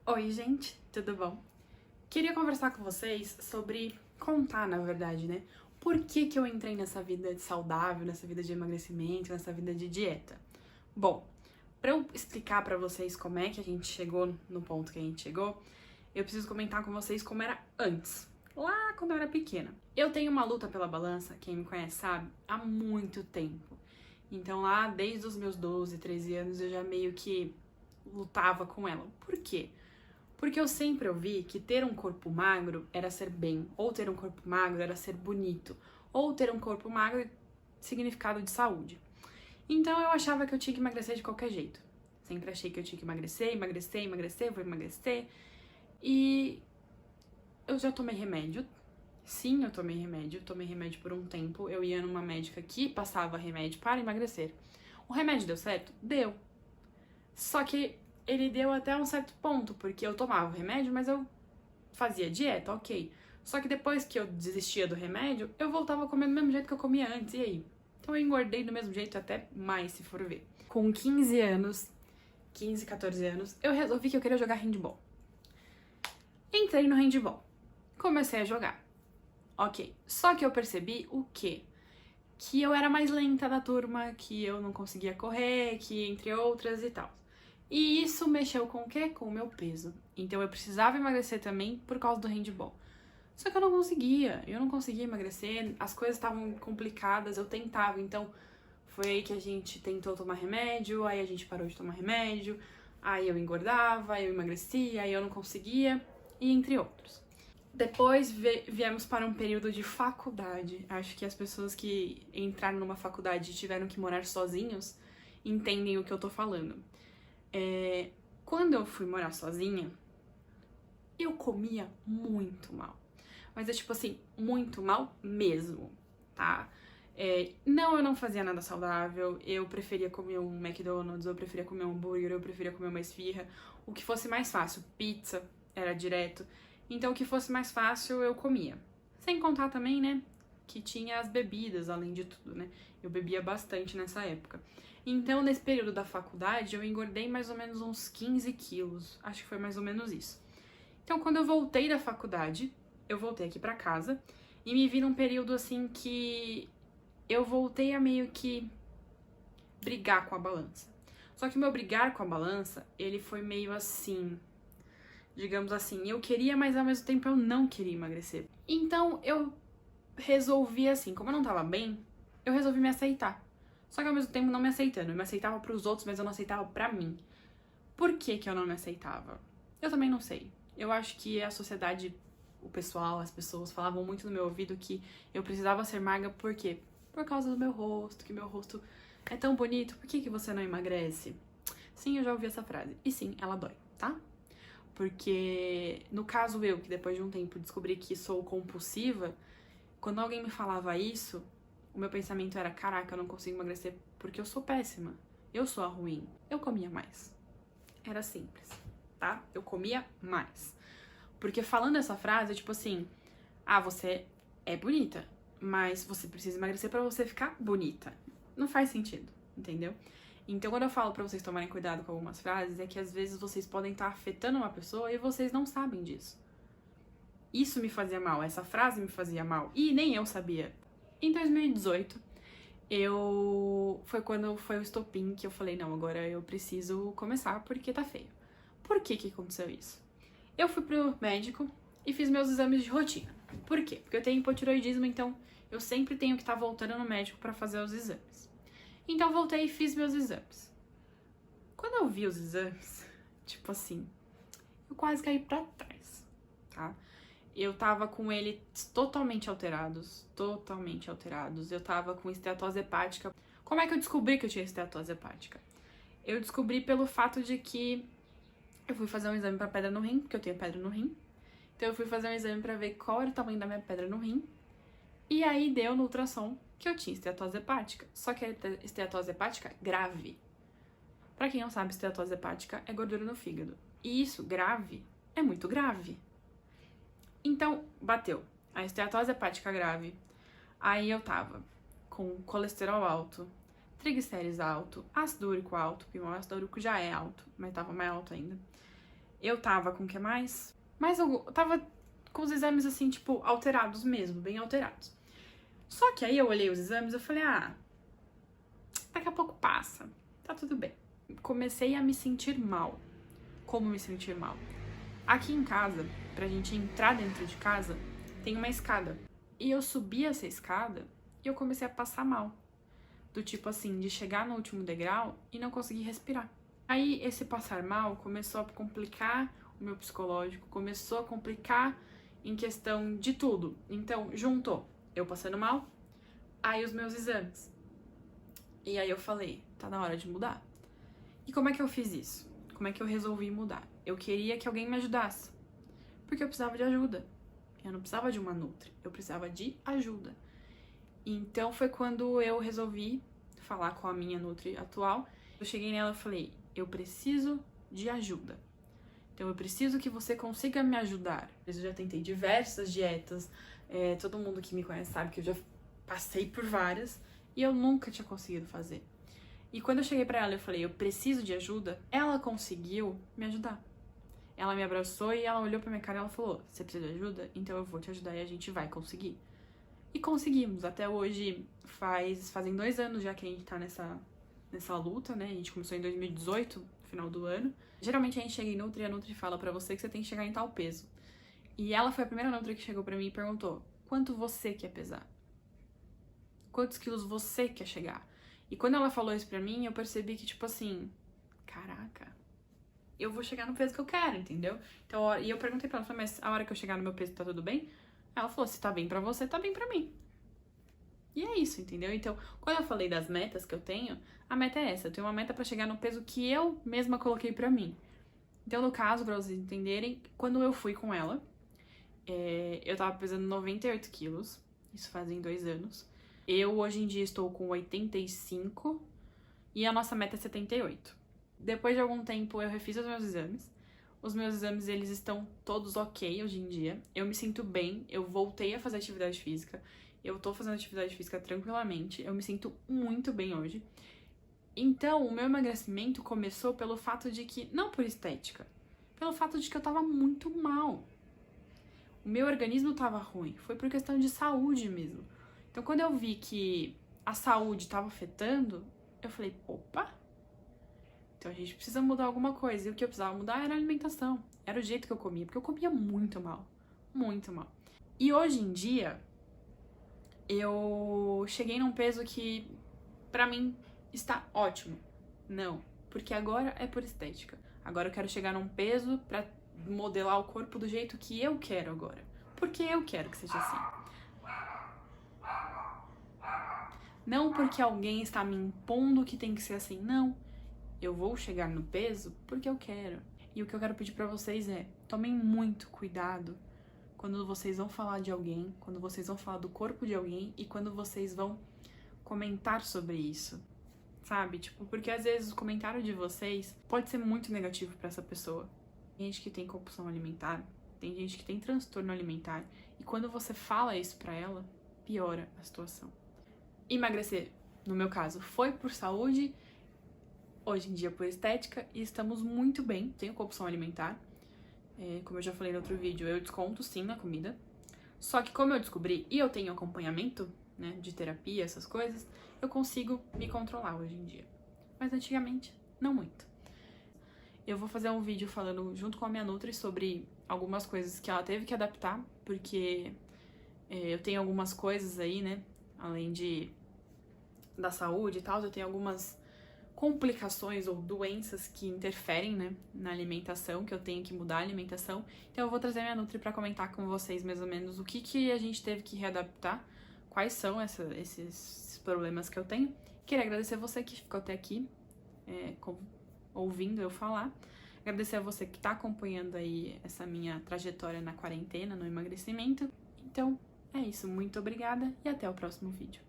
Oi, gente, tudo bom? Queria conversar com vocês sobre contar, na verdade, né? Por que eu entrei nessa vida de saudável, nessa vida de emagrecimento, nessa vida de dieta? Bom, para eu explicar para vocês como é que a gente chegou no ponto que a gente chegou, eu preciso comentar com vocês como era antes, lá quando eu era pequena. Eu tenho uma luta pela balança, quem me conhece sabe, há muito tempo. Então lá, desde os meus 12, 13 anos, eu já meio que lutava com ela. Por quê? Porque eu sempre ouvi que ter um corpo magro era ser bem, ou ter um corpo magro era ser bonito, ou ter um corpo magro significado de saúde. Então eu achava que eu tinha que emagrecer de qualquer jeito. Sempre achei que eu tinha que emagrecer, vou emagrecer. E eu já tomei remédio. Sim, eu tomei remédio por um tempo. Eu ia numa médica que passava remédio para emagrecer. O remédio deu certo? Deu. Só que ele deu até um certo ponto, porque eu tomava o remédio, mas eu fazia dieta, ok. Só que depois que eu desistia do remédio, eu voltava a comer do mesmo jeito que eu comia antes, e aí? Então eu engordei do mesmo jeito, até mais, se for ver. Com 15 anos, 15, 14 anos, eu resolvi que eu queria jogar handball. Entrei no handball. Comecei a jogar. Ok. Só que eu percebi o quê? Que eu era mais lenta da turma, que eu não conseguia correr, que entre outras e tal. E isso mexeu com o quê? Com o meu peso. Então eu precisava emagrecer também por causa do handball. Só que eu não conseguia emagrecer, as coisas estavam complicadas, eu tentava. Então foi aí que a gente tentou tomar remédio, aí a gente parou de tomar remédio, aí eu engordava, aí eu emagrecia, aí eu não conseguia, e entre outros. Depois viemos para um período de faculdade. Acho que as pessoas que entraram numa faculdade e tiveram que morar sozinhos entendem o que eu tô falando. Quando eu fui morar sozinha, eu comia muito mal. Mas é tipo assim, muito mal mesmo, tá? Não, eu não fazia nada saudável, eu preferia comer um McDonald's, eu preferia comer um hambúrguer, eu preferia comer uma esfirra. O que fosse mais fácil, pizza, era direto. Então, o que fosse mais fácil, eu comia. Sem contar também, né, que tinha as bebidas, além de tudo, né? Eu bebia bastante nessa época. Então, nesse período da faculdade, eu engordei mais ou menos uns 15 quilos. Acho que foi mais ou menos isso. Então, quando eu voltei da faculdade, eu voltei aqui pra casa e me vi num período assim que eu voltei a meio que brigar com a balança. Só que o meu brigar com a balança, ele foi meio assim, digamos assim, eu queria, mas ao mesmo tempo eu não queria emagrecer. Então, eu resolvi assim, como eu não tava bem, eu resolvi me aceitar. Só que ao mesmo tempo não me aceitando. Eu me aceitava pros outros, mas eu não aceitava pra mim. Por que que eu não me aceitava? Eu também não sei. Eu acho que a sociedade, o pessoal, as pessoas falavam muito no meu ouvido que eu precisava ser magra, por quê? Por causa do meu rosto, que meu rosto é tão bonito, por que que você não emagrece? Sim, eu já ouvi essa frase. E sim, ela dói, tá? Porque, no caso eu, que depois de um tempo descobri que sou compulsiva, quando alguém me falava isso, o meu pensamento era, caraca, eu não consigo emagrecer porque eu sou péssima. Eu sou a ruim. Eu comia mais. Era simples, tá? Eu comia mais. Porque falando essa frase, é tipo assim, você é bonita, mas você precisa emagrecer pra você ficar bonita. Não faz sentido, entendeu? Então, quando eu falo pra vocês tomarem cuidado com algumas frases, é que às vezes vocês podem estar afetando uma pessoa e vocês não sabem disso. Isso me fazia mal, essa frase me fazia mal, e nem eu sabia. Em 2018, foi quando foi o estopim que eu falei, não, agora eu preciso começar porque tá feio. Por que que aconteceu isso? Eu fui pro médico e fiz meus exames de rotina. Por quê? Porque eu tenho hipotiroidismo, então eu sempre tenho que estar voltando no médico pra fazer os exames. Então voltei e fiz meus exames. Quando eu vi os exames, tipo assim, eu quase caí pra trás, tá? Eu tava com eles totalmente alterados, totalmente alterados. Eu tava com esteatose hepática. Como é que eu descobri que eu tinha esteatose hepática? Eu descobri pelo fato de que eu fui fazer um exame pra pedra no rim, porque eu tenho pedra no rim. Então eu fui fazer um exame pra ver qual era o tamanho da minha pedra no rim. E aí deu no ultrassom que eu tinha esteatose hepática. Só que é esteatose hepática grave. Pra quem não sabe, esteatose hepática é gordura no fígado. E isso, grave, é muito grave. Então, bateu a esteatose hepática grave. Aí eu tava com colesterol alto, triglicérides alto, ácido úrico alto, porque o ácido úrico já é alto, mas tava mais alto ainda. Eu tava com o que mais? Mas eu tava com os exames assim, tipo, alterados mesmo, bem alterados. Só que aí eu olhei os exames e falei, daqui a pouco passa, tá tudo bem. Comecei a me sentir mal. Como me sentir mal? Aqui em casa, pra gente entrar dentro de casa, tem uma escada. E eu subi essa escada e eu comecei a passar mal. Do tipo assim, de chegar no último degrau e não conseguir respirar. Aí esse passar mal começou a complicar o meu psicológico, começou a complicar em questão de tudo. Então, juntou eu passando mal, aí os meus exames. E aí eu falei, tá na hora de mudar. E como é que eu fiz isso? Como é que eu resolvi mudar? Eu queria que alguém me ajudasse. Porque eu precisava de ajuda. Eu não precisava de uma nutri, eu precisava de ajuda. Então foi quando eu resolvi falar com a minha nutri atual. Eu cheguei nela e falei, eu preciso de ajuda. Então eu preciso que você consiga me ajudar. Eu já tentei diversas dietas, todo mundo que me conhece sabe que eu já passei por várias e eu nunca tinha conseguido fazer. E quando eu cheguei pra ela e falei, eu preciso de ajuda, ela conseguiu me ajudar. Ela me abraçou e ela olhou pra minha cara e ela falou, você precisa de ajuda? Então eu vou te ajudar e a gente vai conseguir. E conseguimos. Até hoje fazem 2 anos já que a gente tá nessa luta, né? A gente começou em 2018, no final do ano. Geralmente a gente chega em Nutri e a Nutri fala pra você que você tem que chegar em tal peso. E ela foi a primeira Nutri que chegou pra mim e perguntou, quanto você quer pesar? Quantos quilos você quer chegar? E quando ela falou isso pra mim, eu percebi que, tipo assim, caraca, eu vou chegar no peso que eu quero, entendeu? Então, e eu perguntei pra ela, falei, mas a hora que eu chegar no meu peso tá tudo bem? Ela falou, se tá bem pra você, tá bem pra mim. E é isso, entendeu? Então, quando eu falei das metas que eu tenho, a meta é essa. Eu tenho uma meta pra chegar no peso que eu mesma coloquei pra mim. Então, no caso, pra vocês entenderem, quando eu fui com ela, eu tava pesando 98 quilos. Isso fazem 2 anos. Eu, hoje em dia, estou com 85 e a nossa meta é 78. Depois de algum tempo, eu refiz os meus exames. Os meus exames, eles estão todos ok hoje em dia. Eu me sinto bem, eu voltei a fazer atividade física. Eu tô fazendo atividade física tranquilamente. Eu me sinto muito bem hoje. Então, o meu emagrecimento começou pelo fato de que, não por estética, pelo fato de que eu tava muito mal. O meu organismo tava ruim. Foi por questão de saúde mesmo. Então, quando eu vi que a saúde tava afetando, eu falei, opa, então a gente precisa mudar alguma coisa. E o que eu precisava mudar era a alimentação. Era o jeito que eu comia, porque eu comia muito mal. Muito mal. E hoje em dia, eu cheguei num peso que, pra mim, está ótimo. Não, porque agora é por estética. Agora eu quero chegar num peso pra modelar o corpo do jeito que eu quero agora. Porque eu quero que seja assim. Não porque alguém está me impondo que tem que ser assim, não. Eu vou chegar no peso porque eu quero. E o que eu quero pedir pra vocês é, tomem muito cuidado quando vocês vão falar de alguém, quando vocês vão falar do corpo de alguém e quando vocês vão comentar sobre isso, sabe? Tipo, porque às vezes o comentário de vocês pode ser muito negativo pra essa pessoa. Tem gente que tem compulsão alimentar, tem gente que tem transtorno alimentar e quando você fala isso pra ela, piora a situação. Emagrecer, no meu caso, foi por saúde, hoje em dia por estética e estamos muito bem. Tenho compulsão alimentar. Como eu já falei no outro vídeo, eu desconto sim na comida. Só que como eu descobri e eu tenho acompanhamento, né, de terapia, essas coisas, eu consigo me controlar hoje em dia. Mas antigamente, não muito. Eu vou fazer um vídeo falando junto com a minha nutri sobre algumas coisas que ela teve que adaptar, porque eu tenho algumas coisas aí, né, além da saúde e tal, eu tenho algumas complicações ou doenças que interferem, né, na alimentação, que eu tenho que mudar a alimentação. Então eu vou trazer minha nutri pra comentar com vocês mais ou menos o que a gente teve que readaptar, quais são esses problemas que eu tenho. Queria agradecer você que ficou até aqui, ouvindo eu falar. Agradecer a você que tá acompanhando aí essa minha trajetória na quarentena, no emagrecimento. Então, é isso. Muito obrigada e até o próximo vídeo.